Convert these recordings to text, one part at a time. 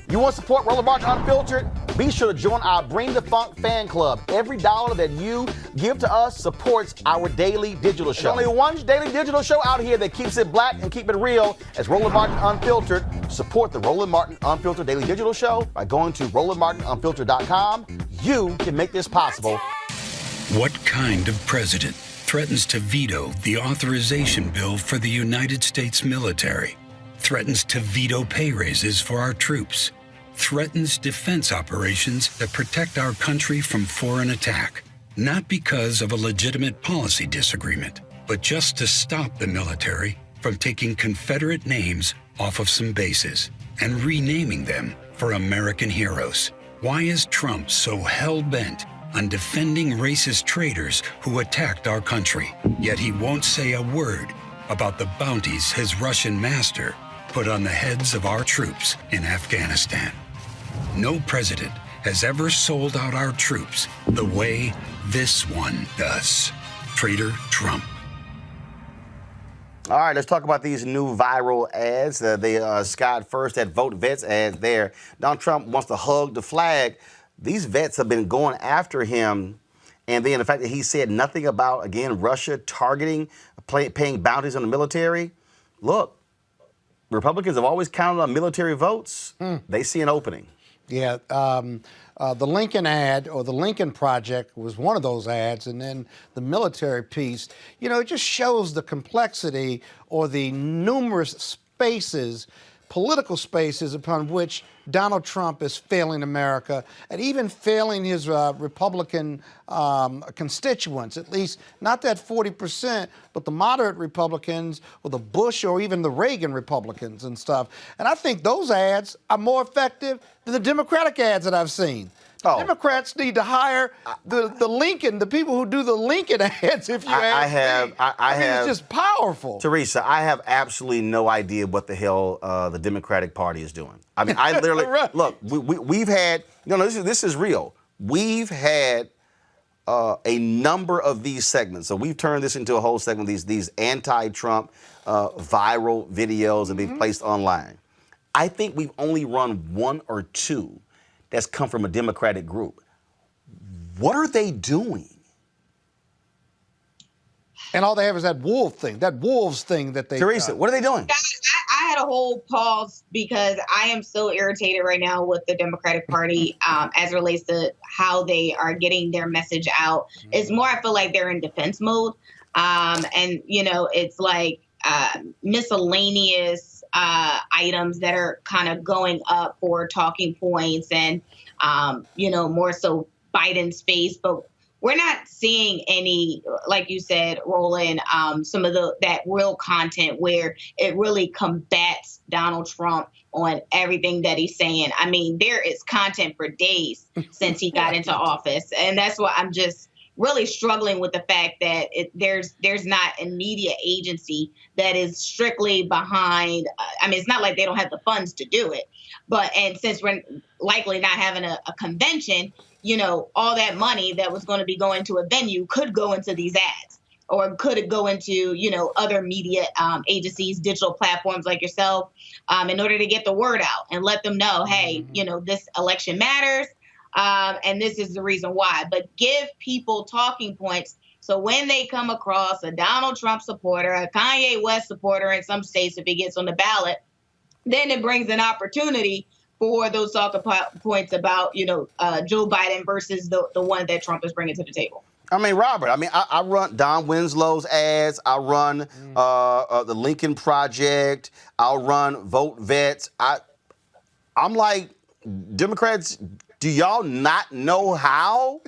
You want to support Roland Martin Unfiltered? Be sure to join our Bring the Funk fan club. Every dollar that you give to us supports our daily digital show. There's only one daily digital show out here that keeps it black and keep it real as Roland Martin Unfiltered. Support the Roland Martin Unfiltered daily digital show by going to RolandMartinUnfiltered.com. You can make this possible. What kind of president threatens to veto the authorization bill for the United States military? Threatens to veto pay raises for our troops? Threatens defense operations that protect our country from foreign attack? Not because of a legitimate policy disagreement, but just to stop the military from taking Confederate names off of some bases and renaming them for American heroes. Why is Trump so hell-bent on defending racist traitors who attacked our country? Yet he won't say a word about the bounties his Russian master put on the heads of our troops in Afghanistan. No president has ever sold out our troops the way this one does. Traitor Trump. All right, let's talk about these new viral ads. The Scott First at Vote Vets ads there. Donald Trump wants to hug the flag. These vets have been going after him. And then the fact that he said nothing about, again, Russia targeting, paying bounties on the military. Look, Republicans have always counted on military votes. They see an opening. Yeah, the Lincoln ad or the Lincoln Project was one of those ads, and then the military piece. You know, it just shows the complexity or the numerous spaces, political spaces upon which Donald Trump is failing America and even failing his Republican constituents, at least not that 40%, but the moderate Republicans or the Bush or even the Reagan Republicans and stuff. And I think those ads are more effective than the Democratic ads that I've seen. Oh. Democrats need to hire the Lincoln, the people who do the Lincoln ads, if you ask me. I mean, it's just powerful. Teresa, I have absolutely no idea what the hell the Democratic Party is doing. I mean, I literally, right. Look, we've had, this is real. We've had a number of these segments. So we've turned this into a whole segment, these anti-Trump viral videos and being placed online. I think we've only run one or two that's come from a Democratic group. What are they doing? And all they have is that wolves thing that they... Teresa, what are they doing? I had a whole pause because I am so irritated right now with the Democratic Party as it relates to how they are getting their message out. It's more, I feel like they're in defense mode. And, it's like miscellaneous items that are kind of going up for talking points and, more so Biden's face. But we're not seeing any, like you said, Roland, some of that real content where it really combats Donald Trump on everything that he's saying. I mean, there is content for days since he got into office. And that's why I'm just really struggling with the fact that there's not a media agency that is strictly behind. It's not like they don't have the funds to do it, and since we're likely not having a convention, all that money that was going to be going to a venue could go into these ads, or could it go into, other media agencies, digital platforms like yourself, in order to get the word out and let them know, hey, this election matters. And this is the reason why. But give people talking points so when they come across a Donald Trump supporter, a Kanye West supporter in some states if he gets on the ballot, then it brings an opportunity for those talking points about, Joe Biden versus the one that Trump is bringing to the table. Robert, I run Don Winslow's ads. I run the Lincoln Project. I'll run Vote Vets. I'm like, Democrats, do y'all not know how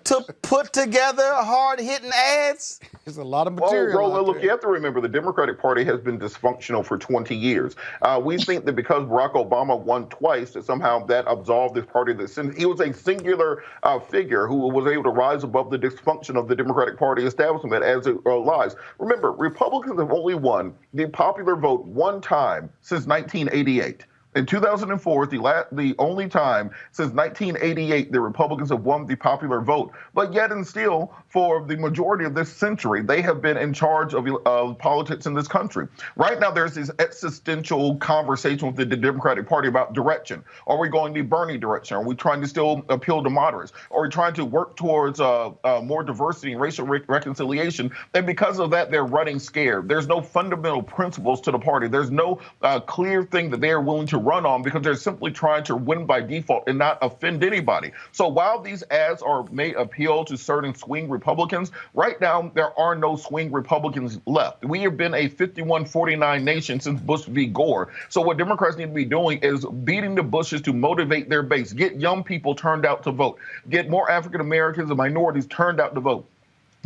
to put together hard-hitting ads? There's a lot of material. Well, Roland, look, you have to remember the Democratic Party has been dysfunctional for 20 years. We think that because Barack Obama won twice, that somehow that absolved this party. He was a singular figure who was able to rise above the dysfunction of the Democratic Party establishment as it lies. Remember, Republicans have only won the popular vote one time since 1988. In 2004, the only time since 1988 the Republicans have won the popular vote. But yet and still, for the majority of this century, they have been in charge of politics in this country. Right now, there's this existential conversation with the Democratic Party about direction. Are we going the Bernie direction? Are we trying to still appeal to moderates? Are we trying to work towards more diversity and racial reconciliation? And because of that, they're running scared. There's no fundamental principles to the party. There's no clear thing that they are willing to run on, because they're simply trying to win by default and not offend anybody. So while these ads may appeal to certain swing Republicans, right now there are no swing Republicans left. We have been a 51-49 nation since Bush v. Gore. So what Democrats need to be doing is beating the bushes to motivate their base, get young people turned out to vote, get more African Americans and minorities turned out to vote.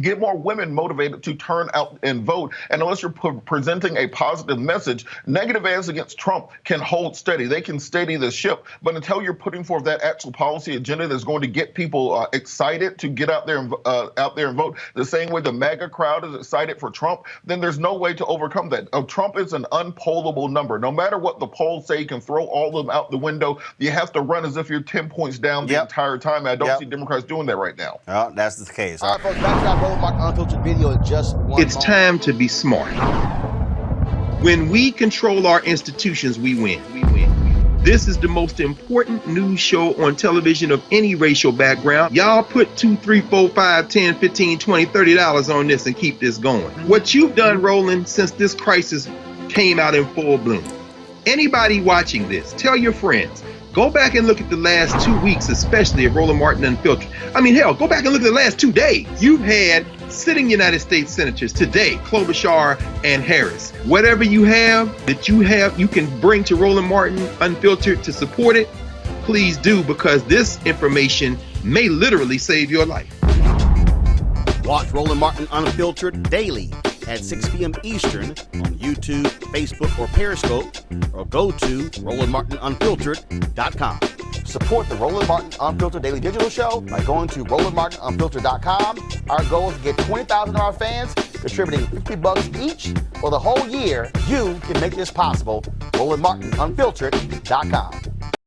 Get more women motivated to turn out and vote. And unless you're presenting a positive message, negative ads against Trump can hold steady. They can steady the ship. But until you're putting forth that actual policy agenda that's going to get people excited to get out there and vote, the same way the MAGA crowd is excited for Trump, then there's no way to overcome that. Trump is an unpollable number. No matter what the polls say, you can throw all of them out the window. You have to run as if you're 10 points down the entire time. And I don't see Democrats doing that right now. That's the case. All right, folks, back to that Roland Martin Unfiltered video in just one It's time to be smart. When we control our institutions, we win. This is the most important news show on television of any racial background. Y'all put $2, $3, $4, $5, $10, $15, $20, $30 on this and keep this going. What you've done, Roland, since this crisis came out in full bloom. Anybody watching this, tell your friends. Go back and look at the last 2 weeks, especially of Roland Martin Unfiltered. I mean, hell, go back and look at the last 2 days. You've had sitting United States senators today, Klobuchar and Harris. Whatever you can bring to Roland Martin Unfiltered to support it, please do, because this information may literally save your life. Watch Roland Martin Unfiltered daily at 6 p.m. Eastern on YouTube, Facebook, or Periscope, or go to RolandMartinUnfiltered.com. Support the Roland Martin Unfiltered Daily Digital Show by going to RolandMartinUnfiltered.com. Our goal is to get 20,000 of our fans contributing $50 each for the whole year. You can make this possible. RolandMartinUnfiltered.com.